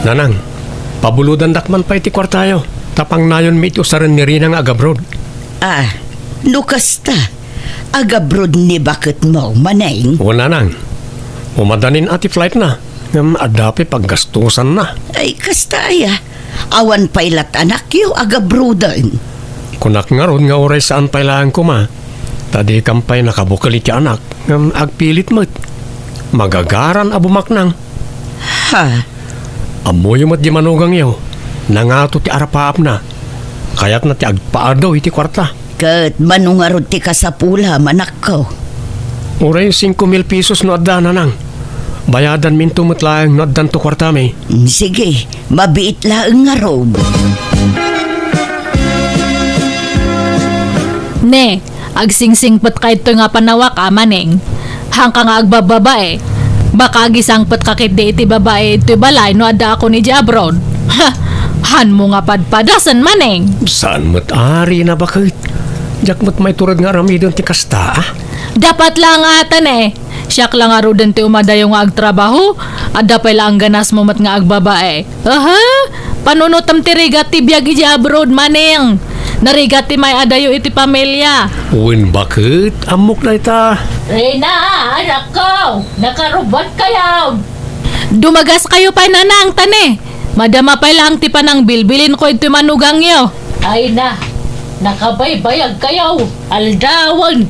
Nanang, pabuludan dakman pa iti kwartayo. Tapang nayon mi iti usaran ni Rina nga agabrod. Nukas ta. Agabrod ni bakit mo, maneng? O nanang, umadanin ati flight na. Ngam adapi paggastusan na. Ay, kastaya. Awan pailat anak yu, agabrodan. Kunak nga ron nga oray saan pailaan ko ma. Tadi kampay nakabukal iti anak. Ngam agpilit mo't. Magagaran abumaknang. Ha? Amoy mo't di manugang yaw. Nangato ti arapaap na. Kaya't na ti agpaadaw iti kwarta. Kat manungarod ti kasapula, manak ko. Oray 5,000 pesos no adda nanang. Bayadan min tumutlaang no addan to kwarta may. Sige, mabiit laeng nga rob. Ne, agsingsingpet ka ito nga panawak maneng. Hangka nga agbababae. Baka gisangpet kakit di iti babae iti balay no ada ako ni Jabron. Ha, han mo nga padpadasan maneng. Saan mo't ari na bakit? Jak mo't may turad nga ramidon ti kasta ah? Dapat lang atan Siyak lang nga roden ti umadayo nga agtrabaho. Adda pa lang ganas mo mat nga agbabae. Aha, panunutam ti rigat ti biyag iti abroad maneng. Narigat ti may adayo iti pamilya. Uwin bakit? Amok na ita. Rina, anak ko! Nakarubat kayo! Dumagas kayo pa nanang tane. Madama pa lang ti panang bilbilin ko ito manugang yo. Ay na, nakabaybayag kayo. Aldawan.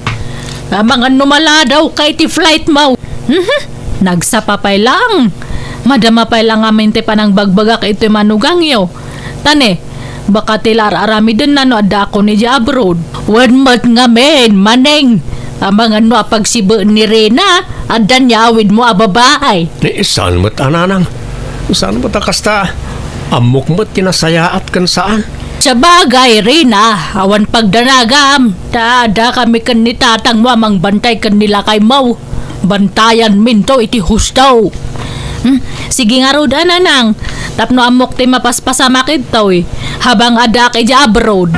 Mga numala daw kay ti flight mo. Nagsapapay lang. Madama pa lang amin ti panang bagbagak ito manugang yo. Tane, baka tilar arami din na no ada ako ni abroad. Wan mat nga men, maneng. Amang ano pagsibo ni Rina, adan yawid mo ababahay. Ni saan mo't ananang? Saan mo't akasta? Amok mo't kinasayaat kan saan? Sa bagay, Rina, awan pagdanagam. Tada kami kan ni tatang mo amang bantay kan nila kay Mau. Bantayan minto iti hustaw. Sige nga rod ananang. Tapno amok ti mapaspasamakid to habang ada kay abroad.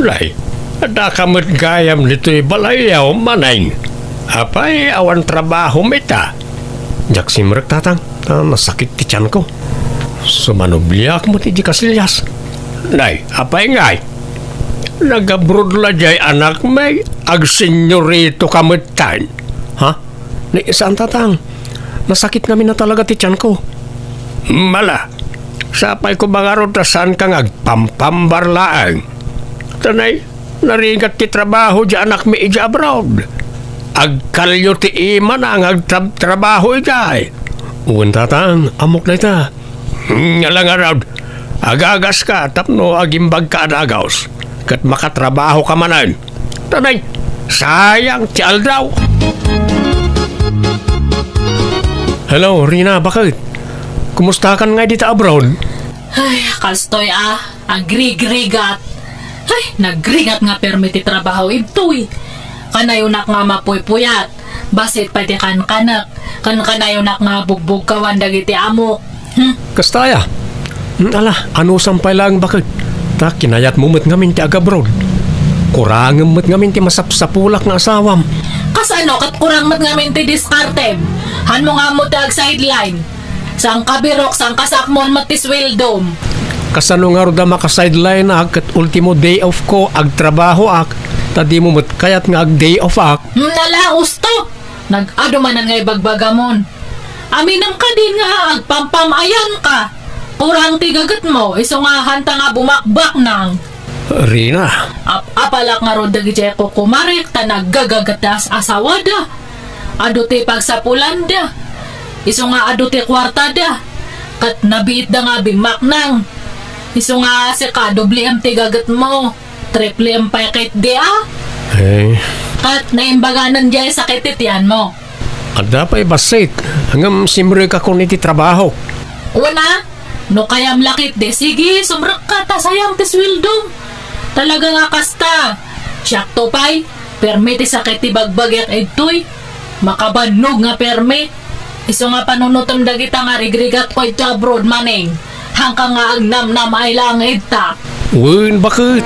Lay, ada kamot gayam nito'y balayaw manay. Apay awan trabaho mita. Jak simrek tatang, masakit ti tiyan ko. Sumanobliak mo ti di kasilyas. Lay, apay ngay. Nagabrod la jay anak may agsenyorito kamutan. Ha? Ni isang tatang, nasakit namin na talaga ti tiyan ko. Mala, sapay ko bangarod na saan kang agpampambarlaang. Tanay, narigat ti trabaho di anak mi ija abroad. Agkalyo ti ima na ang agtrabaho ijay. Uwan tatang, amok na ita. Ngalang araw, agagas ka tapno agimbag ka adagaws. Kat makatrabaho ka manan. Tanay, sayang ti aldaw. Hello, Rina, bakit? Kumusta ka nga dito abroad? Ay, kastoy agri-grigat. Ay, nagrigat nga permiti trabaho ito Kanayonak nga mapuy-puyat. Basit pati kan-kanak. Kan-kanayonak nga bugbog kawan dagiti amok. Kastaya. Ala, ano sampay lang bakit? Ta, kinayat mo mo't ngamin ti agabroad. Kurangam mo't ngamin ti masapsapulak nga asawam. Kasano kat kurang mat ngamin ti diskartem. Han mo nga mo tag sideline. Sang kabirok, sang kasakmon mat ti sweldom. Kasano nga roda maka-sideline kat ultimo day off ko agtrabaho ak. Tadi mo mo't kayat nga ag day off ak. Nalaos to. Nag-ado manan nga'y bagbagamon. Aminam ka din nga agpampamayan ka. Kurang tigagat mo, iso nga hanta nga bumakbak nang. Rina. Apalak nga ro dagiti ko kumarek ta naggagagatas asawa da. Ado ti pagsapulan da. Iso nga ado ti kwarta da. Kat nabiit da nga bimak nang. Iso nga si ka doble am tigagat mo. Triple am pakit di Eh, Kat naimbaganan diya sakit itiyan mo. ada pa'y basit. Hanggang simre ka kung iti trabaho. Una, no kayam lakit de. Sige, sumrak ka, tasayang tiswildom. Talaga nga kasta. Siyak to pa'y, perme ti sakit ti bagbagyak ito'y. Makabanog nga perme. Iso nga panunutom dagita nga rigrigat ko ito abroad maneng. Hangka nga agnam-nam ay lang ita. Uwin, bakit?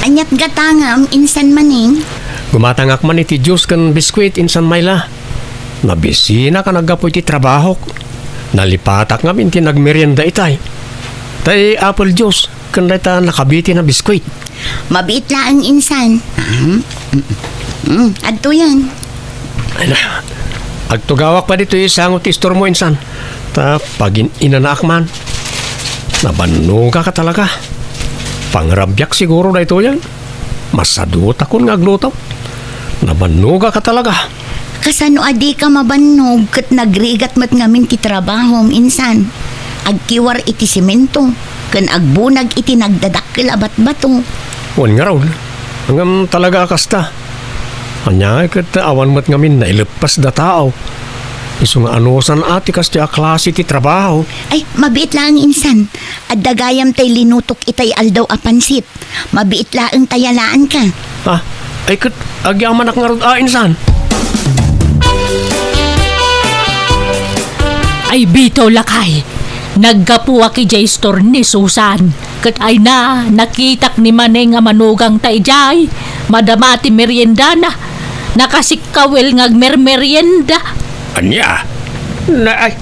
Anyat gatangam, insan maning. Gumatangak man iti juice kan biskwit insan mayla. Nabisina ka nagapoy ti trabaho. Nalipatak nga minti nagmerienda itay. Tay apple juice kan ta nakabiti na biskwit. Mabiit lang insan. Adto yan. Ay na, agtugawak pa dito isangot istor mo insan. Ta pag inanak man, nabanuga ka talaga. Pangrabyak siguro na ito yan. Masadut akong ngagluto. Nabanuga ka talaga. Kasano adi ka mabanog kat nagrigat mat ngamin ti trabaho insan. Agkiwar iti simento. Kan agbunag iti nagdadakkel abat bato. Wan nga raw. Hanggang talaga kasta. Anya kat awan mat ngamin na ilepas da tao. Iso nga anusan ati kas ti klase ti trabaho. Ay, mabiit lang insan. At dagayam tay linutok itay aldaw apansit. Mabiit lang tayalaan ka. Ha? Ay kat agyaman ak nga raw insan. Ay bitaw lakay. Naggapuwa ki jay store ni Susan. Kat ay na, nakitak ni Maneng nga manugang tay jay. Madamati merienda na. Nakasikawil ngagmermerienda. Anya? Na ay,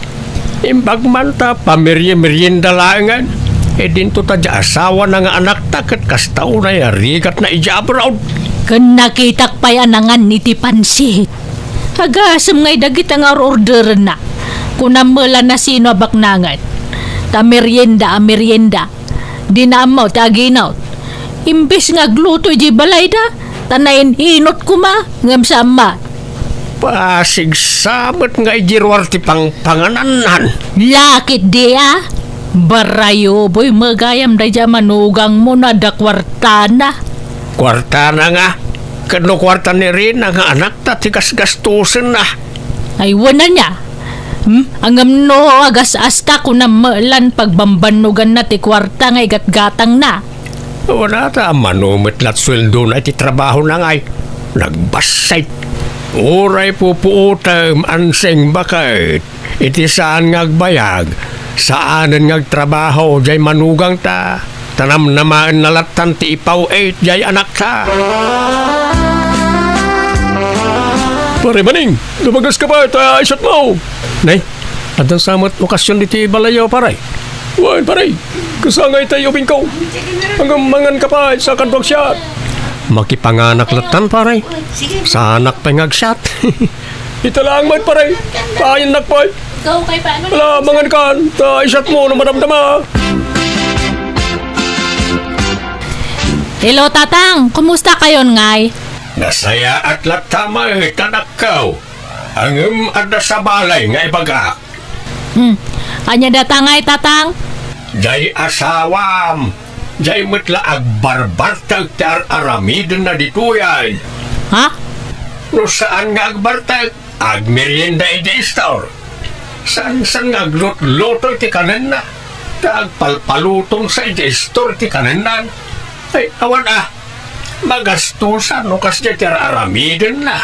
imbag man ta merienda langan. E dinto ta dya asawa na nga anak ta kat kastaw na yarigat na ijabraw. Kan nakitak pa yanangan ni ti pansit. Hagasam ngay dagit ang order na. Kunamala na sino baknangan. Ta merienda. Di na mo taginaw. Imbes nga gluto di balay da. Tanayin hinot kuma ngam sama. Pasig sabot nga ijirwar ti pangananan. Lakit di ah. Barayo boy magayam da dya manugang mo na da kwartana. Kwarta na nga. Kano kwarta ni rin ang anak ta tigas gastusin na. Ay wala niya. Angam no agas asta ko na malan pagbambanugan na ti kwarta nga igat-gatang na. Wala ta manumit lat sweldo na iti trabaho na ngay. Nagbasay. Uray pupuutam anseng bakit. Iti saan ngagbayag. Saanan ngagtrabaho jay manugang ta. Tanam naman nalatan ti ipaw 8 jay anak ta. Pare Maning, lumagas ka pa, tayo isot mo. Nay, adang samot okasyon diti balayo paray. Wan paray, kasangay tayo bingkaw. Hanggang mangan ka pa sa kantwag siya. Makipanganak latan paray. Sa anak pa ngagsyat. Ito lang mat paray. Kain nak pa. Ikaw kay paano? Wala, mangan ka. Ta isat mo na madamdama. Hello tatang, kumusta kayon ngay? Nasaya at latama tanakaw. Angem ada sa balay nga ibaga. Anya datangay tatang? Jay asawam. Jay matla agbarbartag tar aramid na dituyan. Ha? No saan nga agbartag? Agmerienda iti store. Saan nga aglut-luto iti kanan na? Agpalpalutong sa iti store iti kanan na. Ay, awan magastusan no kasya tar aramidin na.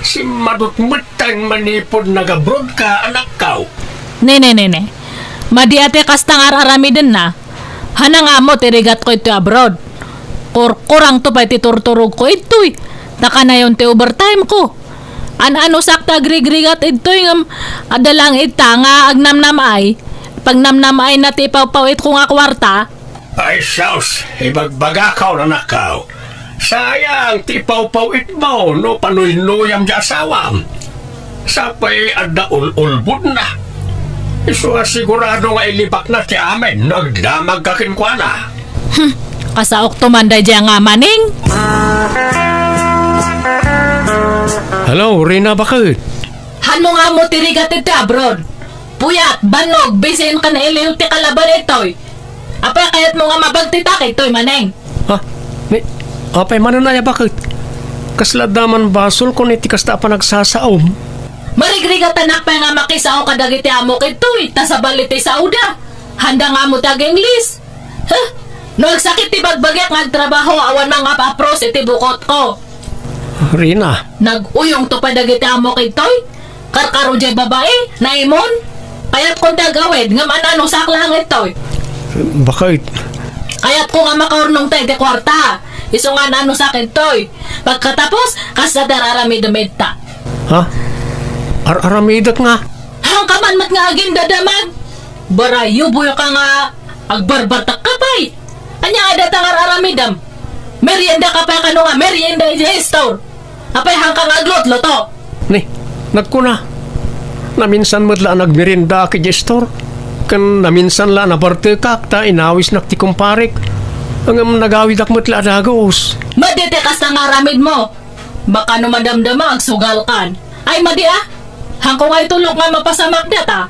Si madutmutang manipod nagabrod ka anak kaw. Ne. Madi ate kastang araramidin na. Hanang amo tirigat ko ito abroad. Kurang to pa iti turturog ko ito'y. Taka na yung ti overtime ko. Ano sakta agrig-rigat ito'y ngam adalang ita nga agnamnam ay. Pag namnam ay natipaw-pawit ko nga kwarta. Ay saus, ibagbaga kaw na nakaw. Sayang, tipaw-pawit mo, no panuy-nuyam di asawam. Sapay adda ulbud na. Iso nga sigurado nga ilibak na ti amin, nagdamag kakin kwa na. Kasaok tumanda dya nga maning. Hello, Rina, bakit? Hano nga mo tirigat ito abroad? Puyat, banog, bisin ka na iliw ti kalaban ito'y. Apa kayat mo nga mabagtitak ito'y maneng? Ha? Apay mananaya bakit? Kasladaman basol ko niti kasta pa nagsasaom. Marigrigat anak pa nga makisao kadagiti amo kito'y, tasabaliti sa uda. Handa nga mo taging list. Huh? No agsakit ti bagbagyak ngagtrabaho awan mga papros iti bukot ko. Rina, Nag-uyong to pa dagiti amo kito'y. Karkaro jay babae, naimon. Kayat kong dagawid, nga mananong saklang ito'y. bakit? Kaya't ko nga makaurnong tayo di kwarta. Iso nga na ano sa akin, Toy. Pagkatapos, kasa dararamid-damit ta. Ha? Aramidak nga. Hang kaman mat nga aging dadamag. Barayo buyo ka nga agbarbar ta kapay. Anya ada tangar aramidam. Merienda kapay kano nga merienda ije store. Apay hang kang aglot loto. Ni, nagkuna. Naminsan mo't la nagmerinda ki gestor. Kan naminsan la naparte kak ta inawis nak ti kumparik. Ang nagawid ak mo't la dagos. Madete ka sa nga aramid mo. Baka no madamdama agsugal kan. Ay madi ah. Hang ko nga itulog nga mapasamak data.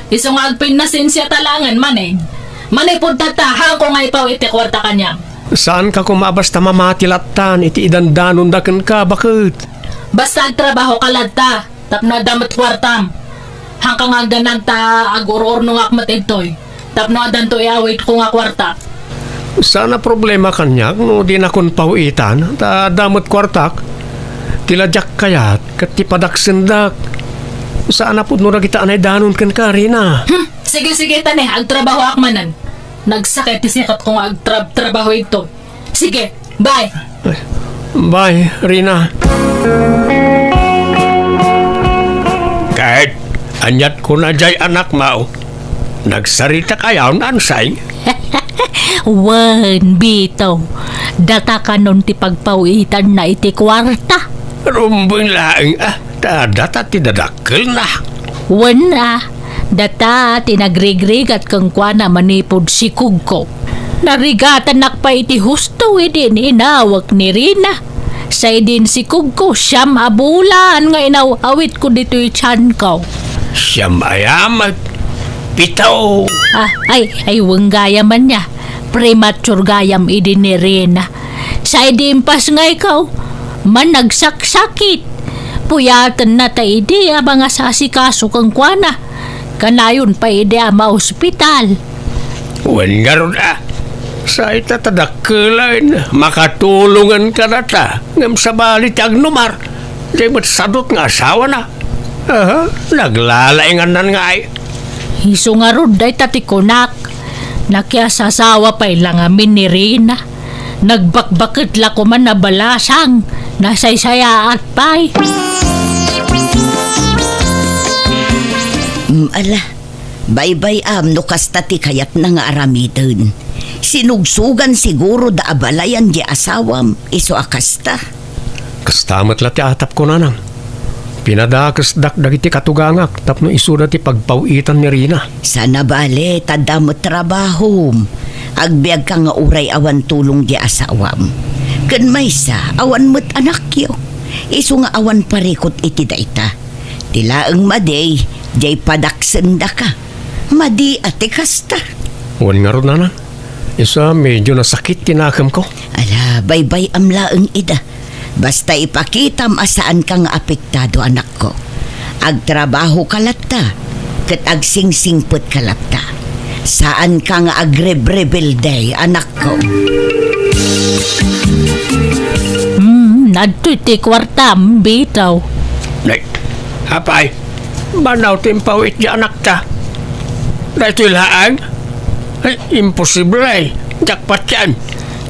Iso nga agpin na sinsya talangan maneng. Manay punta ta hang ko nga ipaw iti kwarta kanyang. Saan ka kumabasta mamatilatan iti idandanon daken ka bakit? Basta agtrabaho ka ladta. Tapno damat kwartam. Hang ka nga agdanag ta aguror nung akmat itoy. Tapno adan to iawit ko nga kwarta. Sana problema kanyak no di na kun pawitan ta damot kwartak. Tiladyak kayat kat ti padaksendak. Sana po no kita anay danon kan ka Rina. Sige tane, agtrabaho akmanan. Nagsakit isikat ko nga agtrabaho ito. Sige, bye. Bye, Rina. Kahit anyat ko na jay anak mao. Nagsarita kayaw na ansay. Wan, bitaw. Data ka nun ti pagpawitan na iti kwarta. Rumbong laing data tidadakkel na. Wan na. Data tinagrigrigat kang kwa na manipod si Kugko. Narigatan nakpa iti husto idin inawak ni Rina. Sa idin si Kugko siyam abulan nga inawawit ko dito'y tiyan ko. Siyam ayamat. Pitaw. Ay wang gayam man niya. Premature gayam idin ni Rina. Sa idin pas nga ikaw, managsakit. Puyatan na ta idi abang asasikaso kang kwa na. Kanayon pa ide ama ospital. Wan nga ron Sa itatadakkelan, makatulungan ka na ta. Ngam sa balit agnumar. Di mo't sadot nga asawa na. Naglalaingan nan nga ay. Hiso nga ron day tatikunak. Nakiasasawa pa ilang amin ni Rina. Nagbakbakit la ko man na balasang. Nasaysaya at pa'y. Ala, bye-bye no kasta ti kayat na nga aramidon. Sinugsugan siguro da abalayan di asawam, iso akasta. Kastamat la ti atap ko nanang. Pinadakas dagiti katugangak tapno isuda ti pagpawitan ni Rina. Sana bale, tadamot trabaho. Agbiag ka nga uray awan tulong di asawam. Kan maysa, awan mo't anak yo. Iso nga awan parikot iti daita. Tilaang maday, jay padaksenda ka. Madi ati kasta. Wan nga ron nanang. Isa medyo nasakit tinakam ko. Ala, bye-bye amlaang ida. Basta ipakitam asaan ka nga apektado anak ko. Agtrabaho kalatta, kat agsingsingput kalatta. Saan ka nga agrebrebel day anak ko. Nadto iti kwartam, bitaw. Nay, apay, manaw timpawit di anak ta. Dahito ilaan? Ay, imposible ay. Jakpat yan.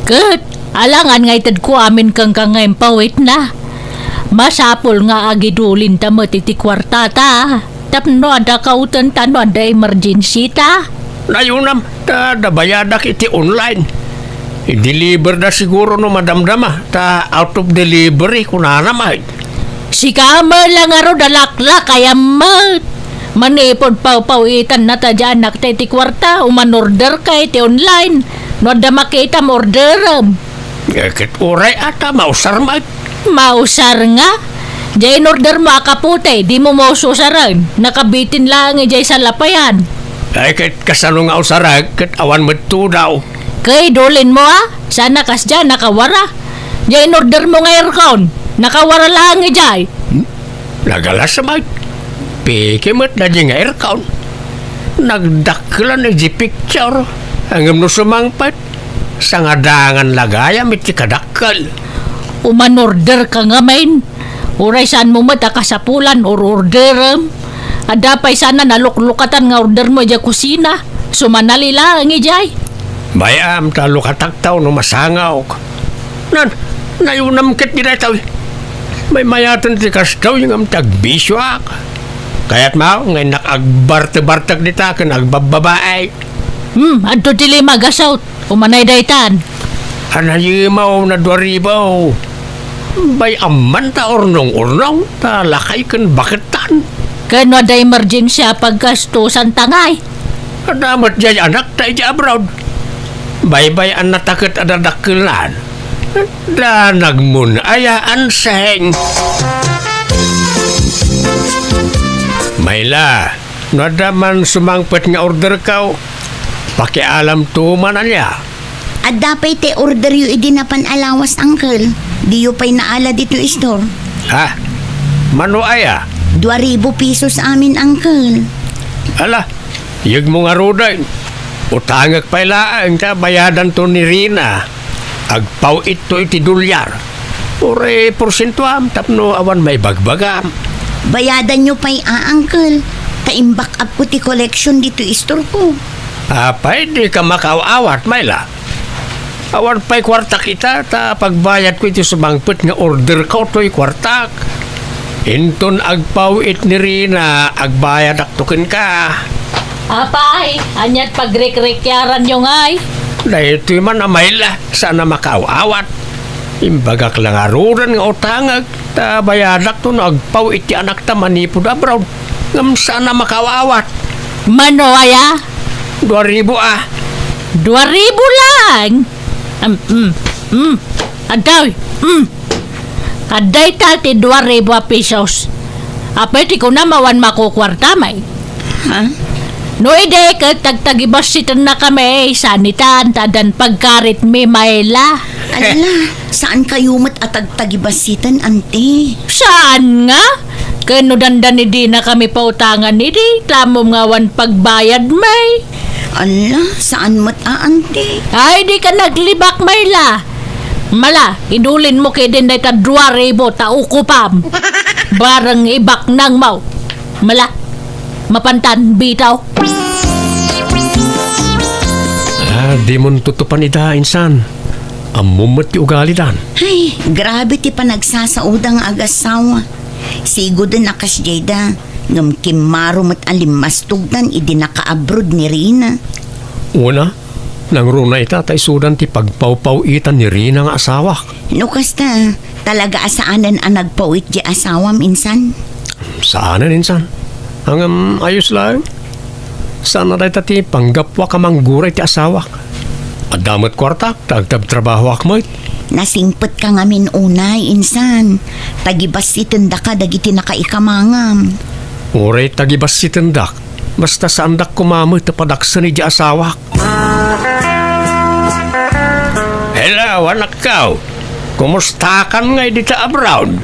Kat, alangan nga itad ko amin kang kangayang pawit na. Masapol nga agidulin ta matiti kwartata. Tapno ada kautan ta no ada emergency ta. Nayunam, dabayadak iti online. I-deliver na siguro no madamdama. Ta out of delivery kunana may. Si Kamer lang aro dalakla kaya mat. Manipod pawitan na ta dyan nakta iti kwarta. Uman-order ka iti online. No ada makita mo orderam. Gakit uray ata mausar may. Mausar nga? Diyan order mo akapute, di mo maususaran. Nakabitin lang jay sa lapayan. Ay kit kasano nga usarag, kit awan mo daw. Kay dolin mo sana kas dyan nakawara. Diyan order mo nga aircon. Nakawara lang jay. Nagalas sa may. Pikimot na di nga aircon. Nagdaklan na di picture. Hanggang no sumangpat. Sa ngadangan lagayam iti kadakal. Uman-order ka nga main. Uray saan mo matakasapulan or orderam. Adapay sana naluklukatan nga order mo dya kusina. Sumanali lang ijay. Bayam talo kataktaw no masangaw. Nan, nayunam kat di tayo. May mayatan ti kastaw yung am tagbisyo ak. Kaya't mao, ngay nakagbarta-bartak di ta, kan agbababae. Adto tili magasaw. Umanay daytan. Anayimaw na 2,000. Bay aman ta ornong-ornong, ta lakay kan baketan. Kano da emergency paggastusan tangay. Adamat jay anak tayo di abroad. Bay-bay ang natakot adadakilan. Da nagmun ayaan seng. Mayla, nadaman sumangpet nga order kaw. Pakialam tuman niya. At dapat te order yu idinapan alawas, uncle. Di yu pa'y naala dito store. Ha? Mano aya? 2,000 pesos amin, uncle. Ala, yag mo nga roday. Utangag pailaan ta bayadan to ni Rina. Agpaw ito iti dolyar. Ure porsentuam tapno awan may bagbagam. Bayadan nyo pa'y uncle. Taimbak up ko ti collection dito store ko. Apay, di ka makaawat, Mayla. Awan pa'y kwartak kita, ta pagbayad ko ito sa bangpet nga order ko to'y kwartak. Inton agpawit ni Rina, agbayad aktukin ka. Apay, anyat pagrekrekyaran yung ay. Dahil ito'y man Mayla, sana makaawat. Imbagak lang aruran nga utangag, ta bayadak to na agpawit ti anak ta manipod abroad. Ngam sana makaawat. Mano aya? 2,000 ah. 2,000 lang. Adaw. Kaday tati 2,000 pesos. Apay ti ko na mawan makukwarta may. Ha? No ide ka tagtagibasitan na kami sanitan tadan pagkarit mi Mayla. Ala, saan kayo matagtagibasitan, ante? Saan nga? Kano dandan ni di na kami pautangan ni di. Tamo nga wan pagbayad may. Ala, saan ante? Ay di ka naglibak Mayla. Mala, idulin mo kay din dahil 2,000 taukupam. Barang ibak nang mau. Mala, mapantan bitaw. Di mo tutupan ida, insan. Amumot ti ugali dan. Ay, grabe ti panagsasaudang agasawa. Sigo din nakas jayda. Ngam kimaro mat alimastugdan idi naka-abroad ni Rina. Una, nang runa ita tay sudan ti pagpawpawitan ni Rina nga asawa. No kasta, talaga asaanan ang nagpawit di asawa minsan. Saanan, insan? Hanggang ayos lang. Sana tayo tati panggapwa ka mangguray ti asawa. At damat kwartak, tagtab trabaho akmoy. Nasingpet ka ngamin unay, insan. Tagibas itenda ka dagiti nakaikamangam. Uray tagibas si tendak. Basta saan dak kumamit na padaksan ni di asawa. Hello, anak kaw. Kumusta ka nga dito abroad?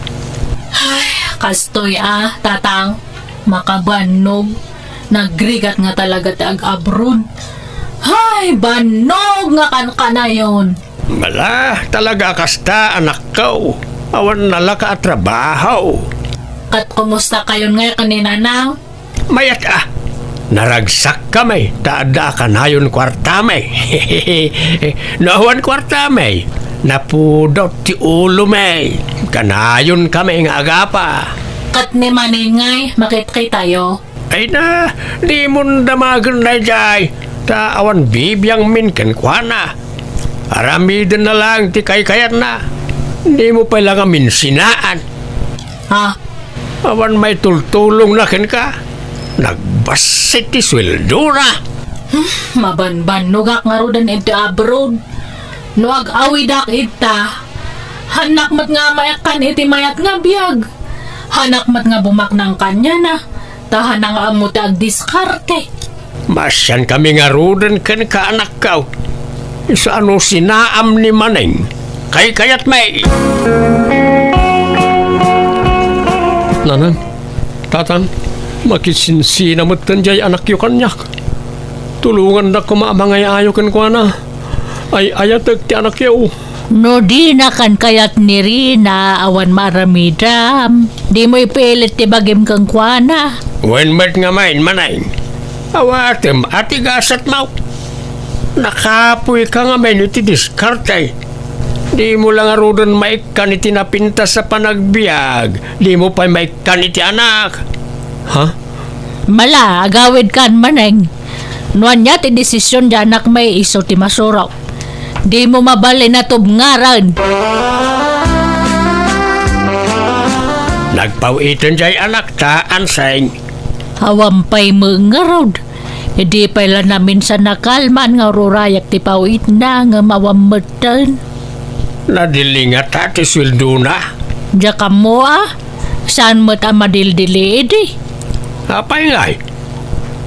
Kastoy tatang. Makabanog. Nagrigat nga talaga tag abroad. Hay, banog nga kan na yon. Mala, talaga kasta anak kaw. Awan nala ka at trabaho. Kat kumusta kayon nga kanina nang? Mayat naragsak kami. Taada ka na yun kwarta may. Nawan kwarta may. Napudot ti ulo may. Kanayon kami nga agapa. Kat ni maningay, makit tayo. Ay na, di mo damagan na jay. Ta awan bibiyang min kenkwana. Aramidin na lang ti kay-kayat na. Di mo pa lang amin sinaan. Ha? Awan may tultulong na ken ka. Nagbasit ti sweldo na. Mabanbanugak nga rodan ito abroad. No ag-awidak ita. Hanak mat nga mayakan iti mayat nga biyag. Hanak mat nga bumak ng kanya na. Tahan nga amo ti agdiskarte. Masyan kami nga rodan ken ka anak kaw. Isa ano sinaam ni Maneng. Kay-kayat may. Nanan, tatan, makisinsina mo tanjay anak yu kanyak. Tulungan na kumamangay ayo kan kwa na. Ay ayatag ti anak yu. No di na kan kayat ni Rina awan maramidam. Di mo ipilit ti bagim kang kuana. Wen met nga main manay. Awatem ati gasat mau. Nakapoy ka nga main iti diskartay. Di mo lang arudan maikan iti napinta sa panagbiag. Di mo pa maikan iti anak. Ha? Mala, agawid kan maneng. Nuan niya ti desisyon di anak may iso ti masurok. Di mo mabali na tubngaran. Nagpawitan jay anak ta, ansay. Hawampay mo nga rod. Hindi pala namin sa nakalman nga rurayak ti pawit na nga mawamatan. Nadilingat ta ti sweldo na. Diya ka mo saan mo ta madildili edi? Apay ngay.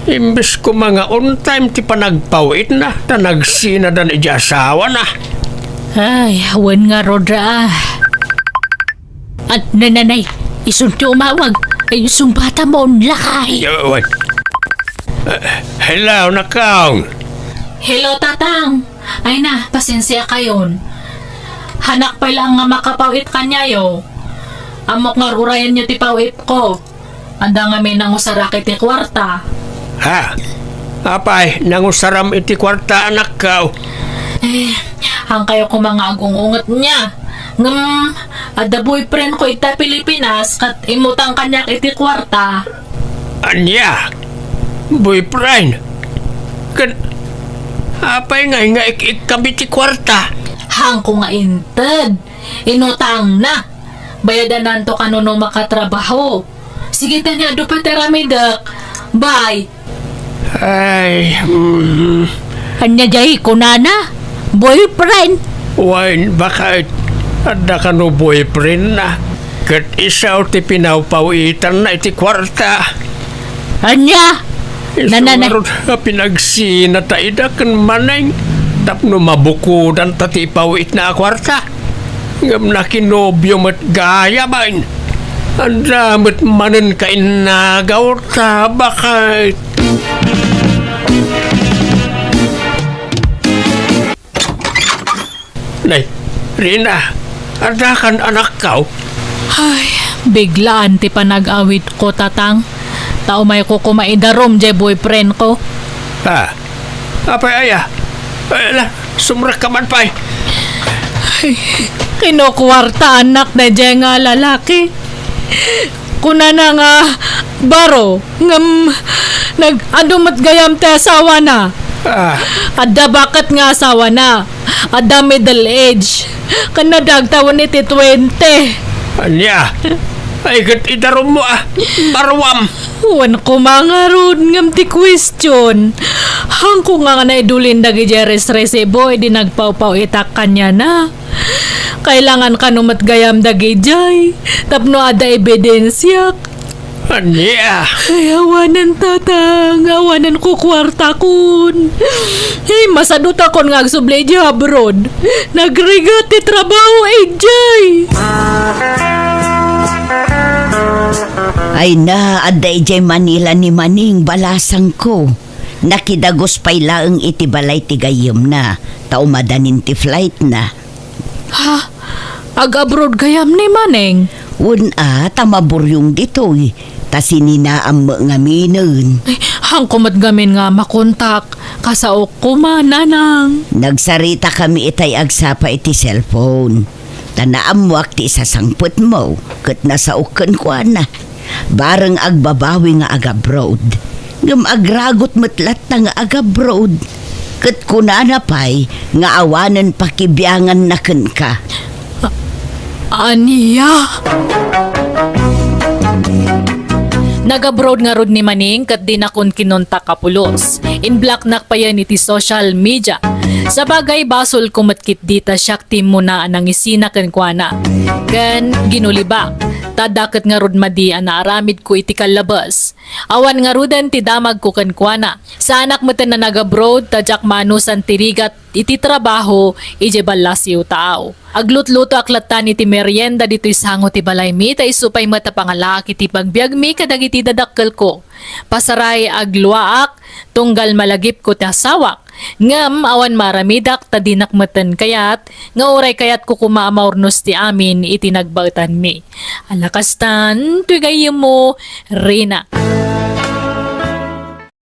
Imbes ko mga on time ti panagpawit na, ta nagsina dan iti asawa na. Ay, hawan nga rodra. At nanay, isun ti umawag. Ay, isong bata mo lakay. Wait. Hello, Nakaw. Hello, tatang. Ay na, pasensya kayon. Hanak pa lang nga makapawit kanyayo. Amok nga rurayan nyo ti pawit ko. Anda nga may nangusarakit ti kwarta. Ha? Apay, nangusaram iti kwarta anak ka. Hang kayo ko mga agungungot niya. Ada boyfriend ko ita Pilipinas kat imutang kanyak iti kwarta. Anya? Boyfriend? Apay nga kami ti kwarta. Hang ko nga inted. Inutang na. Bayadan nanto kanuno makatrabaho. Sige tanya do pa teramidak. Bye. Ay, Anya jay kunana? Boyfriend? Wine, bakit? Ada ka no boyfriend na. Kat isaw ti pinawpawitan na iti kwarta. Anya? Nananay. Isumarot pinagsina ta idakan maneng. Tapno mabukudan ta ti pawit na kwarta. Ngam na kinobyo mat gaya bain. Anda mat manen ka inagaw ta bakit? Nay, Rina, ada kan anak kau? Ay, biglaan ti panag-awit ko tatang. Tao may ko kumaidarom jay boyfriend ko. Ha? Apay aya? Ala, sumrak ka man pa'y. Kinukwarta anak na jay nga lalaki. Kuna na nga baro ngam nag-adumat gayam ti asawa na. Adda bakit nga asawa na? Adda middle age. Kanadag taon iti 20. Anya? Ay, kat idarom mo Barwam. Wan ko mga rod ngam ti question. Hang ko nga naidulin dagi jeres resibo di nagpawpaw itak kanya na. Kailangan ka numat gayam dagi jay. Tapno ada ebidensyak. Anya? Ay, awanan tatang. Awanan ko kwarta kun. Ay, masadot akon nga agsublay di abroad. Nagrigat ti trabaho jay. Ay na, aday jay Manila ni Maning balasang ko. Nakidagos pay laeng iti balay ti gayem na. Taumadanin ti flight na. Ha? Ag-abroad gayam ni Maneng? Tamaburyong ditoy. Ta sininaam mo nga minun. Ay, hang kumat gamin nga makontak. Kasaok ko mananang. Nagsarita kami itay agsapa iti cellphone. Tanaamuak ti isasangput mo. Kat nasaukan ko na. Bareng agbabawi nga agabroad. Ngam agragot matlat na nga agabroad. Kat kunana pa'y nga awanan pakibiyangan na ken ka. Aniya? Nag-abroad nga rod ni Maning kat di na kun kinontak kapulos. In-block na pa yan iti social media. Sa bagay basol kumatkit dita siyak tim mo na anang isina kan kuana. Kan ginulibak. Tadakat nga rod madi na aramid ko iti kalabas. Awan nga rodan ti damag ko kan kuana. Sa anak mo na nag-abroad tadyak manusan tirigat iti trabaho ije balasiw tao. Aglutluto aklatan iti merienda dito'y sango ti balay mi tay supay mata pangalaki ti pagbiag mi kadagiti dadakkel ko. Pasaray agluaak tunggal malagip ko ti asawak. Ngam awan maramidak tadinak matan kayat nga oray kayat ko kumaamaurnos ti amin iti nagbautan mi. Alakastan tuy gayem mo Rina.